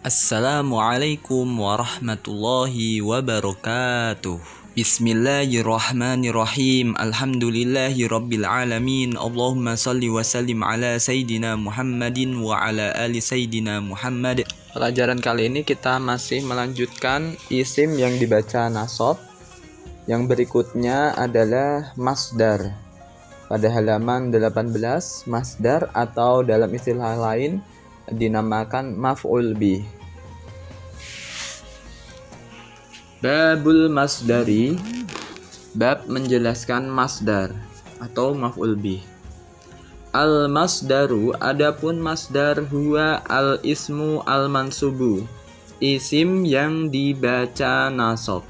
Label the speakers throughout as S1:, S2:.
S1: Assalamualaikum warahmatullahi wabarakatuh. Bismillahirrahmanirrahim. Alhamdulillahi rabbil alamin. Allahumma salli wa sallim ala Sayyidina Muhammadin wa ala ali Sayyidina Muhammad. Pelajaran kali ini kita masih melanjutkan isim yang dibaca nasab. Yang berikutnya adalah masdar. Pada halaman 18, masdar atau dalam istilah lain dinamakan maf'ul bih. Babul masdari, bab menjelaskan masdar atau maf'ul bih. Al masdaru, adapun masdar huwa al ismu al mansubu, isim yang dibaca nasab.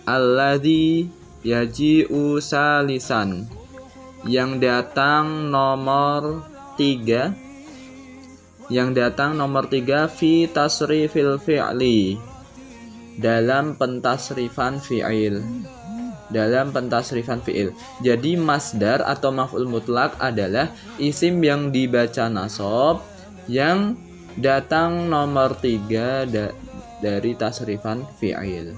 S1: Alladzi yaji'u salisan, yang datang nomor 3, fi tasrifil fi'li, dalam pentasrifan fi'il. Jadi masdar atau maf'ul mutlak adalah isim yang dibaca nasab yang datang nomor 3 dari tasrifan fi'il.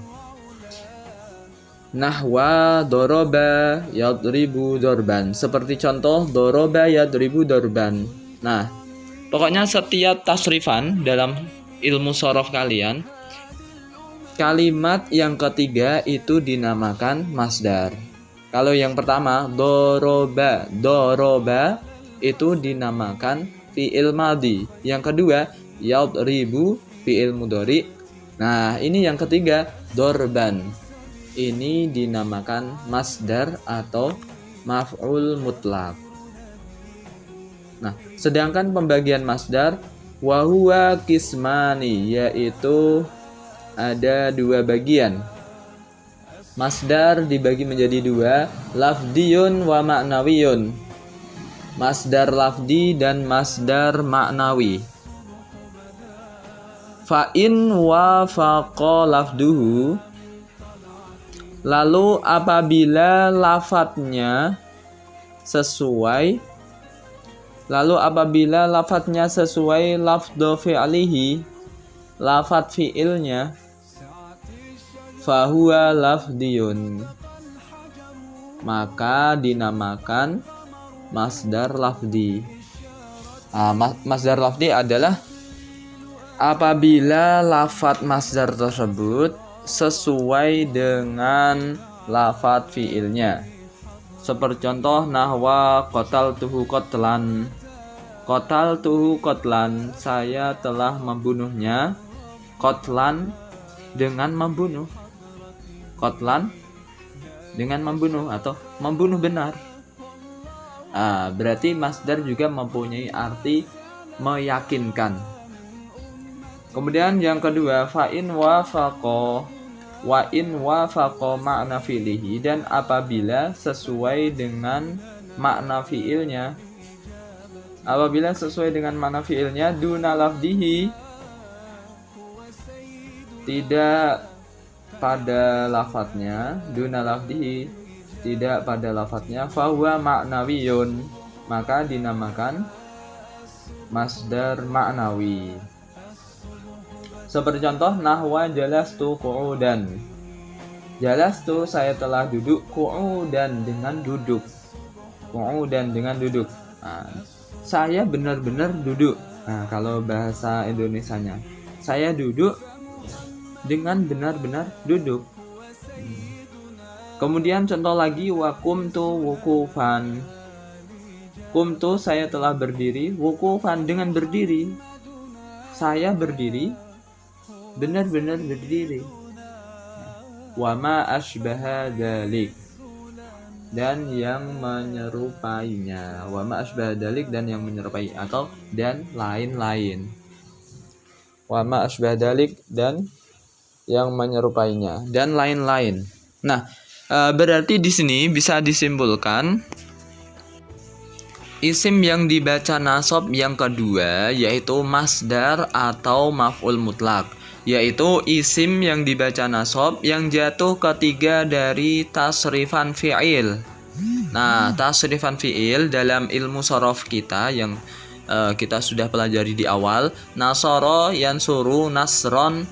S1: Nahwa doroba yadribu dorban, seperti contoh doroba yadribu dorban. Nah, pokoknya setiap tasrifan dalam ilmu shorof kalian, kalimat yang ketiga itu dinamakan masdar. Kalau yang pertama doroba itu dinamakan fi'il madhi. Yang kedua yadribu fi'il mudhari. Nah, ini yang ketiga dorban. Ini dinamakan masdar atau maf'ul mutlak. Nah, sedangkan pembagian masdar wahuwa kismani, yaitu ada 2 bagian. Masdar dibagi menjadi 2, lafdiyun wa ma'nawiyun. Masdar lafdi dan masdar ma'nawi. Fa'in wafaqa lafduhu, lalu apabila lafadznya sesuai lafdhu fi'lihi, lafadz fi'ilnya, fahuwa lafdiyun, maka dinamakan masdar lafdi. Masdar lafdi adalah apabila lafadz masdar tersebut sesuai dengan lafadz fi'ilnya. Seperti contoh nahwa qataltuhu qatlan. Qataltuhu qatlan, saya telah membunuhnya. Qatlan, dengan membunuh. Qatlan, dengan membunuh atau membunuh benar. Berarti masdar juga mempunyai arti meyakinkan. Kemudian yang kedua, fa'in wafaqa makna fi'lihi, dan apabila sesuai dengan makna fi'ilnya. Apabila sesuai dengan makna fi'ilnya duna lafdihi, tidak pada lafadznya, duna lafdihi, tidak pada lafadznya, fahuwa ma'nawiyun, maka dinamakan masdar ma'nawi. Seperti contoh nahwa jalastu qu'udan. Jalastu, saya telah duduk, qu'udan, dengan duduk. Qu'udan, dengan duduk. Saya benar-benar duduk. Kalau bahasa Indonesianya, saya duduk dengan benar-benar duduk. Kemudian contoh lagi, wa qumtu wukufan. Qumtu, saya telah berdiri, wukufan, dengan berdiri. Saya berdiri, benar-benar berdiri. Wa ma asbaha dzalik, dan yang menyerupainya. Wa ma asbaha dzalik, dan yang menyerupai, atau dan lain-lain. Wa ma asbaha dzalik, dan yang menyerupainya, dan lain-lain. Nah, berarti di sini bisa disimpulkan isim yang dibaca nasab yang kedua yaitu masdar atau maf'ul mutlak, yaitu isim yang dibaca nasab yang jatuh ketiga dari tasrifan fi'il. Nah, tasrifan fi'il dalam ilmu shorof kita yang kita sudah pelajari di awal. Nasoro yansuru nasron,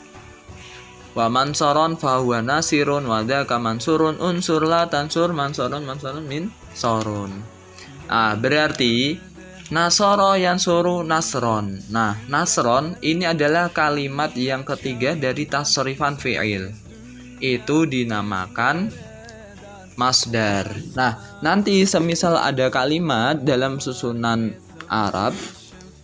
S1: wa mansoron fahuwa nasirun, wa dzaka mansurun unsur la tansur mansoron min sorun. Berarti nasoro yansuru nasron. Nah, nasron ini adalah kalimat yang ketiga dari tasrifan fi'il. Itu dinamakan masdar. Nah, nanti semisal ada kalimat dalam susunan Arab,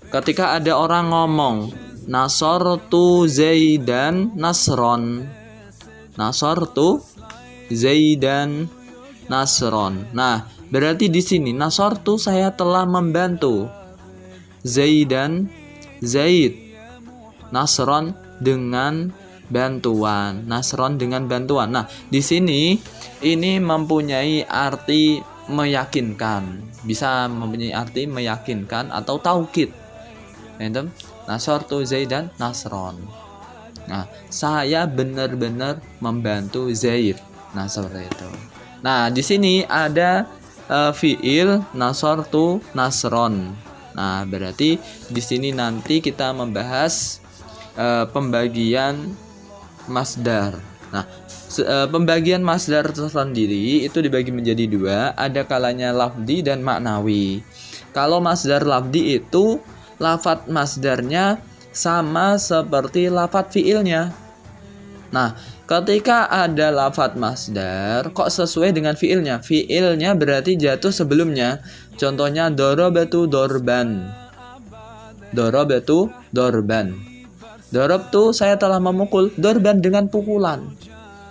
S1: ketika ada orang ngomong nasortu Zaidan nasron, nasortu Zaidan nasron. Nah, berarti di sini nasortu saya telah membantu Zaidan, Zaid, nasron dengan bantuan, nasron dengan bantuan. Nah, di sini ini mempunyai arti meyakinkan, bisa mempunyai arti meyakinkan atau taukid. Nasortu Zaidan nasron. Nah, saya benar-benar membantu Zaid. Nah, seperti itu. Nah, di sini ada fiil nasortu nasron. Nah, berarti di sini nanti kita membahas pembagian masdar. Nah, pembagian masdar tersendiri itu dibagi menjadi dua, ada kalanya lafdi dan maknawi. Kalau masdar lafdi itu lafadz masdarnya sama seperti lafadz fiilnya. Nah, ketika ada lafadz masdar kok sesuai dengan fiilnya? Fiilnya berarti jatuh sebelumnya. Contohnya dorobatu dorban. Dorobatu dorban. Dorobtu saya telah memukul, dorban dengan pukulan.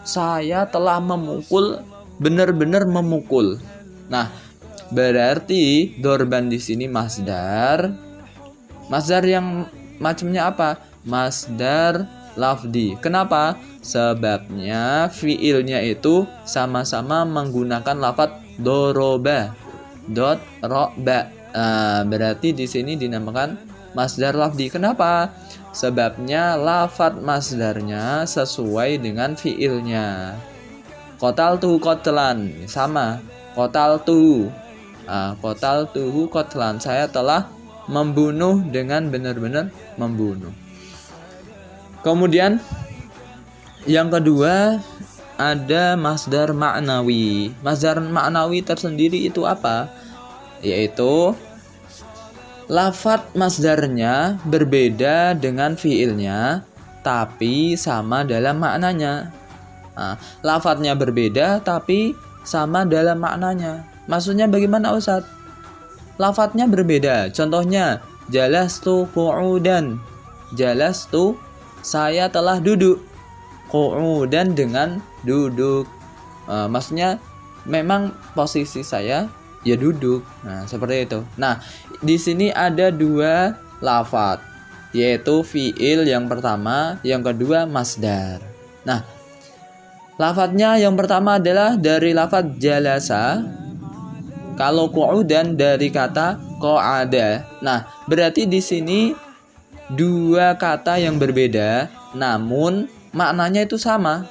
S1: Saya telah memukul, benar-benar memukul. Nah, berarti dorban di sini masdar. Masdar yang macamnya apa? Masdar lafdi. Kenapa? Sebabnya fiilnya itu sama-sama menggunakan lafadz doroba, roba. Berarti di sini dinamakan masdar lafdi. Kenapa? Sebabnya lafadz masdarnya sesuai dengan fiilnya. Qataltu qatlan sama qataltu. Qataltuhu qatlan, saya telah membunuh dengan benar-benar membunuh. Kemudian yang kedua ada masdar maknawi. Masdar maknawi tersendiri itu apa? Yaitu lafadz masdarnya berbeda dengan fiilnya, tapi sama dalam maknanya. Lafadznya berbeda, tapi sama dalam maknanya. Maksudnya bagaimana, Ustaz? Lafadznya berbeda. Contohnya, jalastu qu'udan. Jalastu, saya telah duduk. Qu'udan dengan duduk. Maksudnya memang posisi saya ya duduk. Nah, seperti itu. Nah, di sini ada dua lafadz, yaitu fiil yang pertama, yang kedua masdar. Nah, lafadznya yang pertama adalah dari lafadz jalasa. Kalau qu'udan dari kata qa'ada. Nah, berarti di sini dua kata yang berbeda, namun maknanya itu sama.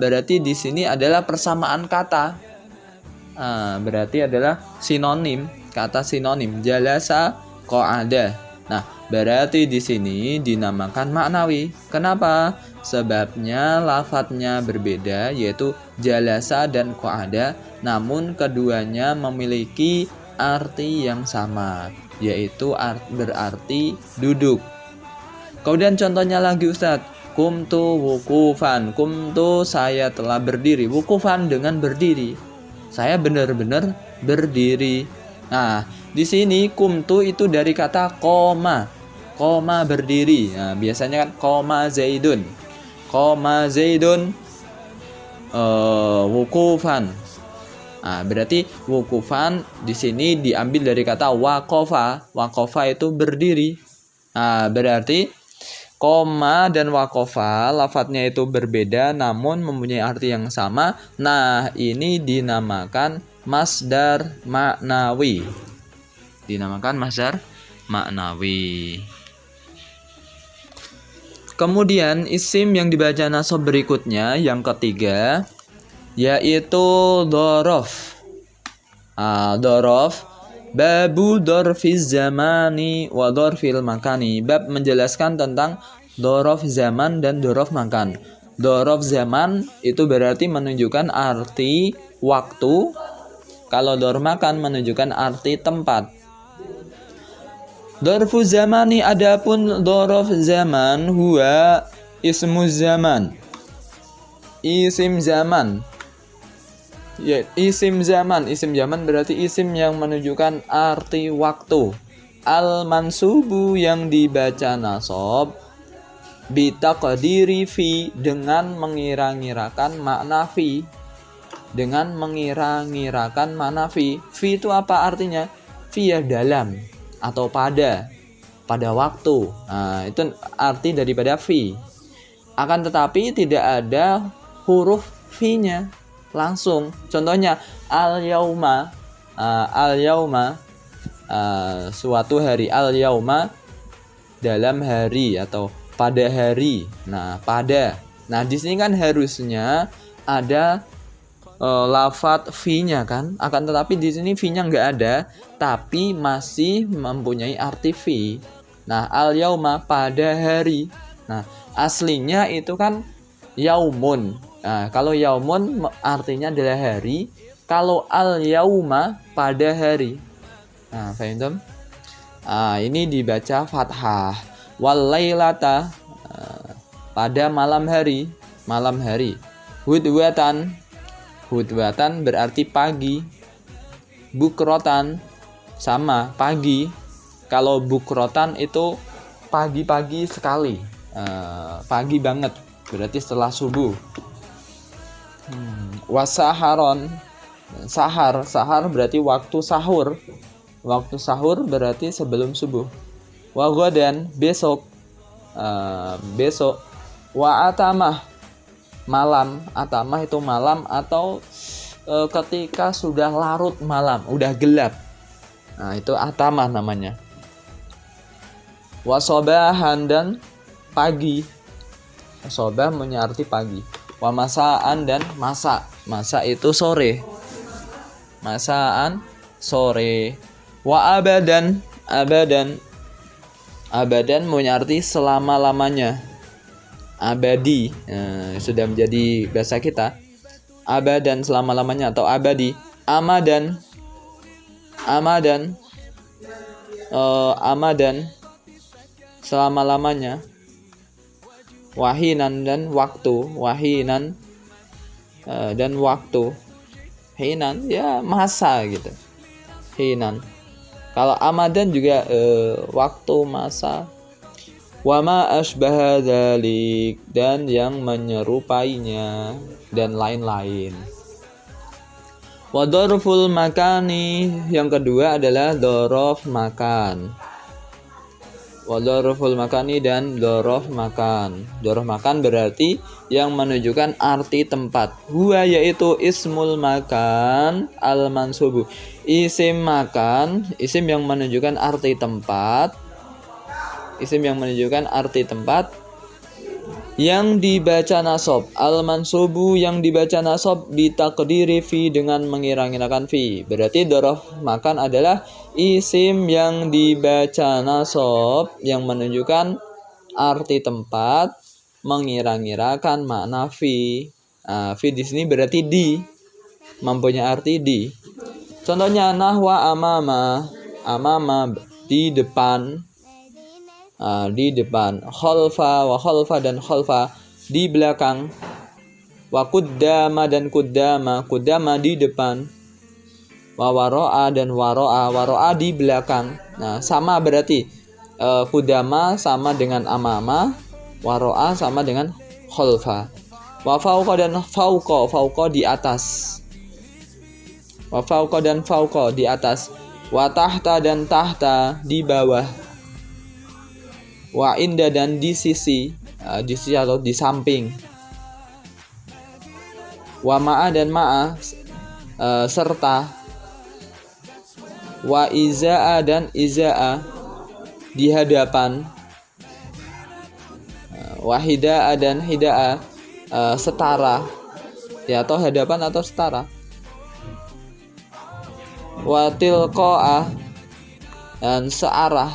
S1: Berarti di sini adalah persamaan kata. Berarti adalah sinonim, kata sinonim jalasa qa'ada. Nah, berarti di sini dinamakan maknawi. Kenapa? Sebabnya lafadznya berbeda, yaitu jalasa dan qa'ada, namun keduanya memiliki arti yang sama, yaitu berarti duduk. Kemudian contohnya lagi, Ustadz. Kumtu wukufan. Kumtu saya telah berdiri. Wukufan dengan berdiri. Saya benar-benar berdiri. Nah, di sini kumtu itu dari kata koma. Koma berdiri. Nah, biasanya kan koma zaidun. Koma zaidun wukufan. Nah, berarti wukufan di sini diambil dari kata waqafa. Waqafa itu berdiri. Nah, berarti koma dan waqafa lafadznya itu berbeda namun mempunyai arti yang sama. Nah, ini dinamakan masdar maknawi. Dinamakan masdar maknawi. Kemudian isim yang dibaca nasab berikutnya yang ketiga yaitu dhorof. Dhorof Babu dorfiz zamani wa dorfil makani. Bab menjelaskan tentang dorof zaman dan dorof makan. Dorof zaman itu berarti menunjukkan arti waktu. Kalau dorof makan menunjukkan arti tempat. Dorfu zamani, adapun dorof zaman, huwa ismu zaman. Isim zaman. Ya, isim zaman berarti isim yang menunjukkan arti waktu. Al-mansubu yang dibaca nasab bitaqdiri fi dengan mengira-ngirakan makna fi. Dengan mengira-ngirakan makna fi. Fi itu apa artinya? Fi ya dalam atau pada waktu. Nah, itu arti daripada fi. Akan tetapi tidak ada huruf fi-nya langsung. Contohnya al-yauma, suatu hari, al-yauma dalam hari atau pada hari. Nah, pada. Nah, di sini kan harusnya ada lafadz fi-nya kan. Akan tetapi di sini fi-nya nggak ada, tapi masih mempunyai arti fi. Nah, al-yauma pada hari. Nah, aslinya itu kan yaumun. Nah, kalau yaumun artinya adalah hari, kalau al-yauma pada hari. Nah, paham? Ini dibaca fathah. Wal lailata, pada malam hari. Hudwatan berarti pagi. Bukrotan sama pagi. Kalau bukrotan itu pagi-pagi sekali, pagi banget, berarti setelah subuh. Wasaharon, sahar berarti waktu sahur berarti sebelum subuh. Wagodan besok, wa atamah malam. Atamah itu malam atau ketika sudah larut malam, udah gelap. Nah, itu atamah namanya. Wasobahan dan pagi. Sobah punya arti pagi. Wa masaan dan masa. Masa itu sore. Masaan sore. Wa abadan punya arti selama-lamanya. Abadi. Sudah menjadi bahasa kita. Abadan selama-lamanya atau abadi. Amadan selama-lamanya. Wahinan dan waktu. Hinan ya masa gitu. Hinan. Kalau amadan juga waktu, masa. Wama asbaha dzalik, dan yang menyerupainya dan lain-lain. Wa dzarful makani, yang kedua adalah dzaraf makan. Wa dzarful makani dan dzaraf makan. Dzaraf makan berarti yang menunjukkan arti tempat. Huwa yaitu ismul makan al mansubu. Isim makan, isim yang menunjukkan arti tempat. Isim yang menunjukkan arti tempat yang dibaca nasab. Al-mansubu yang dibaca nasab bitaqdiri fi dengan mengira-ngirakan fi. Berarti dzaraf makan adalah isim yang dibaca nasab yang menunjukkan arti tempat, mengira-ngirakan makna fi. Fi di sini berarti di, mempunyai arti di. Contohnya nahwa amama di depan. Di depan. Khalfa wa khalfa dan khalfa di belakang. Wa kuddama dan kuddama di depan. Wa waro'a dan waro'a di belakang. Nah, sama berarti kuddama sama dengan amama, waro'a sama dengan khalfa. Wa fauqa dan fauqa di atas. Wa fauqa dan fauqa di atas. Wa tahta dan tahta di bawah. Wa inda dan di sisi atau di samping. Wa ma'a dan ma'a serta. Wa iza'a dan iza'a di hadapan. Wa hida'a dan hida'a setara, ya, atau hadapan atau setara. wa tilqa'ah, dan searah,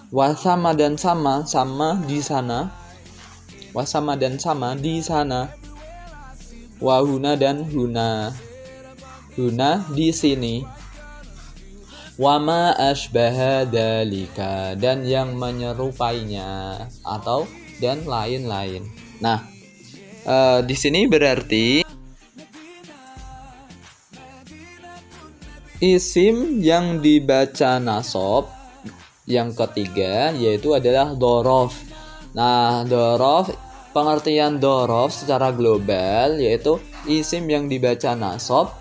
S1: wasama dan sama di sana, wasama dan sama di sana, wahuna dan huna di sini, wama asbaha dalika, dan yang menyerupainya atau dan lain-lain. Nah, di sini berarti isim yang dibaca nasab yang ketiga yaitu adalah dorof. Nah, dorof, pengertian dorof secara global yaitu isim yang dibaca nasab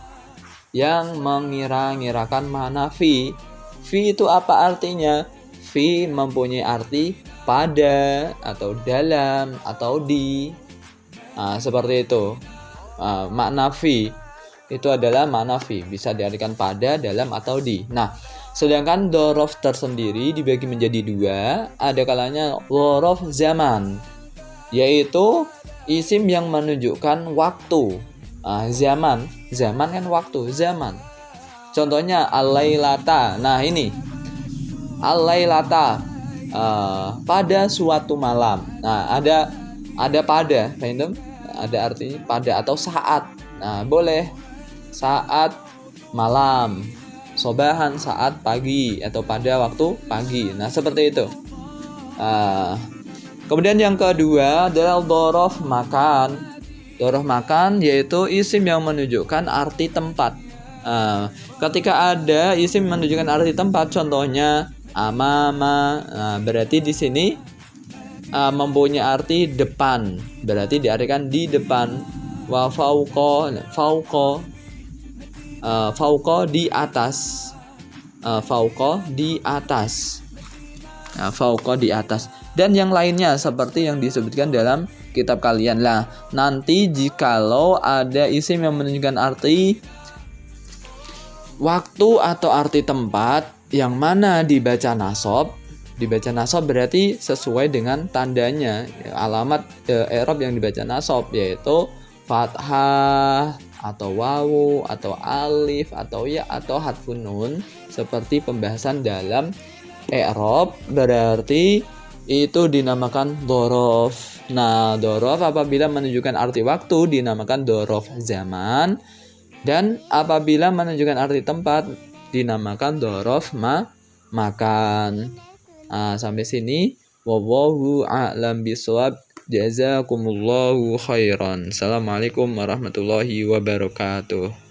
S1: yang mengira-ngirakan makna fi. Fi itu apa artinya? Fi mempunyai arti pada atau dalam atau di. Nah, seperti itu. Makna fi itu adalah makna fi, bisa diartikan pada, dalam, atau di. Nah, sedangkan dorof tersendiri dibagi menjadi dua. Ada kalanya dorof zaman, yaitu isim yang menunjukkan waktu. Zaman kan waktu, zaman. Contohnya al-lailata. Nah, ini al-lailata, pada suatu malam. Nah, ada pada, faham? Ada artinya pada atau saat. Nah, boleh saat malam, sobahan saat pagi atau pada waktu pagi. Nah, seperti itu. Kemudian yang kedua adalah dorof makan. Dorof makan yaitu isim yang menunjukkan arti tempat. Ketika ada isim menunjukkan arti tempat, contohnya amama, berarti di sini mempunyai arti depan, berarti diartikan di depan. Wa fauqa di atas, fauqa di atas, fauqa di atas, dan yang lainnya seperti yang disebutkan dalam kitab kalian lah. Nanti jikalau ada isim yang menunjukkan arti waktu atau arti tempat yang mana dibaca nasab berarti sesuai dengan tandanya, alamat i'rab yang dibaca nasab, yaitu fathah atau wawu atau alif atau ya atau hadfun nun, seperti pembahasan dalam i'rab, berarti itu dinamakan dorof. Nah, dorof apabila menunjukkan arti waktu dinamakan dorof zaman, dan apabila menunjukkan arti tempat dinamakan dorof makan. Sampai sini, wallahu a'lam bishawab. Jazakumullahu khairan. Assalamualaikum warahmatullahi wabarakatuh.